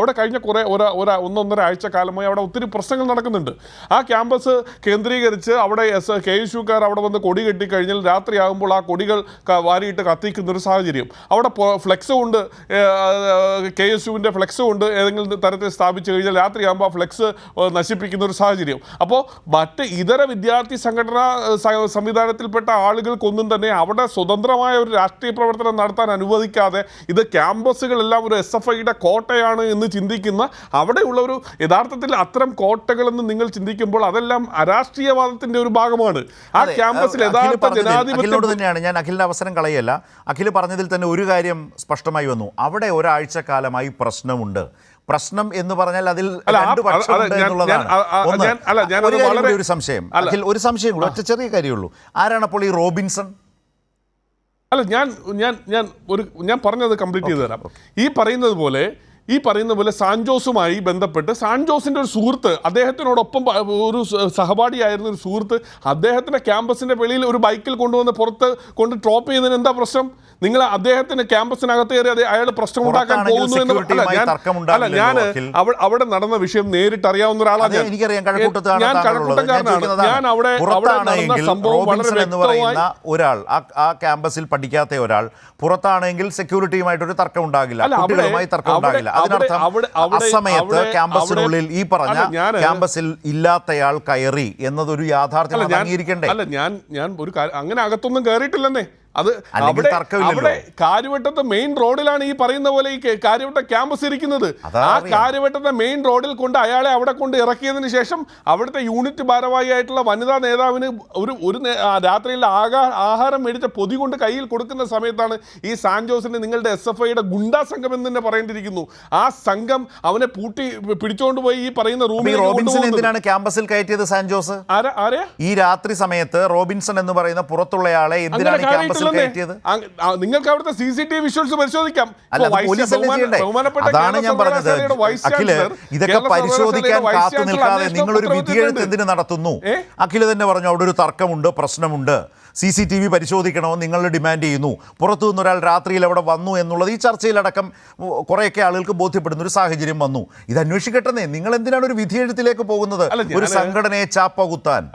അവിടെ കഴിഞ്ഞ ഒന്നൊന്നര ആഴ്ച കാലമായി അവിടെ ഒത്തിരി പ്രശ്നങ്ങൾ നടക്കുന്നുണ്ട്. ആ ക്യാമ്പസ് കേന്ദ്രീകരിച്ച് അവിടെ KSUക്കാർ അവിടെ വന്ന് കൊടി കെട്ടിക്കഴിഞ്ഞാൽ രാത്രിയാകുമ്പോൾ ആ കൊടികൾ വാരിയിട്ട് കത്തിക്കുന്നൊരു സാഹചര്യം. അവിടെ ഫ്ലെക്സ് കൊണ്ട് KSUവിൻ്റെ ഫ്ലെക്സ് കൊണ്ട് ഏതെങ്കിലും തരത്തിൽ സ്ഥാപിച്ചു കഴിഞ്ഞാൽ രാത്രിയാകുമ്പോൾ ആ ഫ്ലെക്സ് നശിപ്പിക്കുന്ന ഒരു സാഹചര്യം. അപ്പോൾ മറ്റ് ഇതര വിദ്യാർത്ഥി സംഘടനാ സംവിധാനത്തിൽപ്പെട്ട ആളുകൾക്കൊന്നും തന്നെ അവിടെ സ്വതന്ത്രമായ ഒരു രാഷ്ട്രീയ പ്രവർത്തനം നടത്താൻ അനുവദിക്കാതെ ഇത് ക്യാമ്പസുകളെല്ലാം ഒരു SFIയുടെ കോട്ടയാണ് എന്ന് ചിന്തിക്കുന്ന അവിടെയുള്ള ഒരു യഥാർത്ഥത്തിൽ അത്തരം കോട്ടകളെന്ന് നിങ്ങൾ ചിന്തിക്കുമ്പോൾ അതെല്ലാം അരാഷ്ട്രീയവാദത്തിന്റെ ഒരു ഭാഗമാണ്. ആ ക്യാമ്പസിൽ യഥാർത്ഥ ജനാധിപത്യം തന്നെയാണ്. ഞാൻ അഖിലിന്റെ അവസരം കളയല്ല. അഖിൽ പറഞ്ഞതിൽ തന്നെ ഒരു കാര്യം സ്പഷ്ടമായി വന്നു. അവിടെ ഒരാഴ്ച കാലമായി പ്രശ്നമുണ്ട്. പ്രശ്നം എന്ന് പറഞ്ഞാൽ അതിൽ ഒരു സംശയം. അഖിൽ, ഒരു സംശയം കൂടെ, ഒറ്റ ചെറിയ കാര്യമുള്ളൂ. ആരാണ് അപ്പോൾ ഈ റോബിൻസൺ? അല്ല, ഞാൻ പറഞ്ഞത് കംപ്ലീറ്റ് ചെയ്തു തരാം. ഈ പറയുന്ന പോലെ സാൻജോസുമായി ബന്ധപ്പെട്ട് സാൻജോസിൻ്റെ ഒരു സുഹൃത്ത്, അദ്ദേഹത്തിനോടൊപ്പം ഒരു സഹപാഠിയായിരുന്ന ഒരു സുഹൃത്ത് അദ്ദേഹത്തിൻ്റെ ക്യാമ്പസിൻ്റെ വെളിയിൽ ഒരു ബൈക്കിൽ കൊണ്ടുവന്ന് പുറത്ത് കൊണ്ട് ഡ്രോപ്പ് ചെയ്യുന്നതിന് എന്താ പ്രശ്നം? നിങ്ങൾ അദ്ദേഹത്തിന് ക്യാമ്പസിനകത്ത് കയറി അയാൾ പ്രശ്നം ഉണ്ടാക്കാൻ പോകുന്നു എന്ന് അല്ല, ഞാൻ അവിടെ നടന്ന വിഷയം നേരിട്ട് അറിയാവുന്ന ഒരാളാണ്. ഞാൻ കഴക്കൂട്ടക്കാരനാണ്. ഞാൻ അവിടെ നടന്ന സംഭവം വളരെ വ്യക്തമായി ഒരാൾ ആ ക്യാമ്പസിൽ പഠിക്കാത്ത ഒരാൾ പുറത്താണെങ്കിൽ സെക്യൂരിറ്റിയുമായിട്ടൊരു തർക്കം ഉണ്ടാകില്ല, കുട്ടികളുമായി തർക്കം ഉണ്ടാകില്ല. അതിനർത്ഥം അസമയത്ത് ക്യാമ്പസിനുള്ളിൽ ഈ പറഞ്ഞ ക്യാമ്പസിൽ ഇല്ലാത്തയാൾ കയറി എന്നതൊരു യാഥാർത്ഥ്യം അംഗീകരിക്കണ്ടേ? അല്ല, ഞാൻ ഒരു അങ്ങനെ അകത്തൊന്നും കയറിയിട്ടില്ലെന്നേ. അത് അവിടെ കാര്യവട്ടത്തെ മെയിൻ റോഡിലാണ് ഈ പറയുന്ന പോലെ ഈ കാര്യവട്ട ക്യാമ്പസ് ഇരിക്കുന്നത്. ആ കാര്യവട്ടത്തെ മെയിൻ റോഡിൽ കൊണ്ട് അയാളെ അവിടെ കൊണ്ട് ഇറക്കിയതിന് ശേഷം അവിടുത്തെ യൂണിറ്റ് ഭാരവാഹിയായിട്ടുള്ള വനിതാ നേതാവിന് ഒരു രാത്രിയിൽ ആഹാരം മേടിച്ച പൊതി കൊണ്ട് കയ്യിൽ കൊടുക്കുന്ന സമയത്താണ് ഈ സാൻജോസിനെ നിങ്ങളുടെ SFIയുടെ ഗുണ്ടാ സംഘം എന്ന് തന്നെ പറയേണ്ടിയിരിക്കുന്നു. ആ സംഘം അവനെ പിടിച്ചോണ്ട് പോയി ഈ പറയുന്ന റൂമിൽ. എന്തിനാണ് ക്യാമ്പസിൽ കയറ്റിയത് സാൻജോസ്? ഈ രാത്രി സമയത്ത് റോബിൻസൺ എന്ന് പറയുന്ന പുറത്തുള്ളയാളെ എന്തിനാണ് ക്യാമ്പസിൽ? നിങ്ങൾക്ക് അവിടുത്തെ CCTV വിഷ്വൽസ് പരിശോധിക്കാം. അതാണ് ഞാൻ പറഞ്ഞത്. അഖില്, ഇതൊക്കെ പരിശോധിക്കാൻ കാത്തു നിൽക്കാതെ നിങ്ങളൊരു വിധിയെഴുത്ത് എന്തിന് നടത്തുന്നു? അഖില് തന്നെ പറഞ്ഞു അവിടെ ഒരു തർക്കമുണ്ട്, പ്രശ്നമുണ്ട്, CCTV പരിശോധിക്കണമെന്ന് നിങ്ങൾ ഡിമാൻഡ് ചെയ്യുന്നു. പുറത്തു നിന്ന് ഒരാൾ രാത്രിയിൽ അവിടെ വന്നു എന്നുള്ളത് ഈ ചർച്ചയിലടക്കം കുറേയൊക്കെ ആളുകൾക്ക് ബോധ്യപ്പെടുന്ന ഒരു സാഹചര്യം വന്നു. ഇത് അന്വേഷിക്കട്ടെന്നേ. നിങ്ങൾ എന്തിനാണ് ഒരു വിധിയെഴുത്തിലേക്ക് പോകുന്നത്? ഒരു സംഘടനയെ ചാപ്പ കുത്താൻ?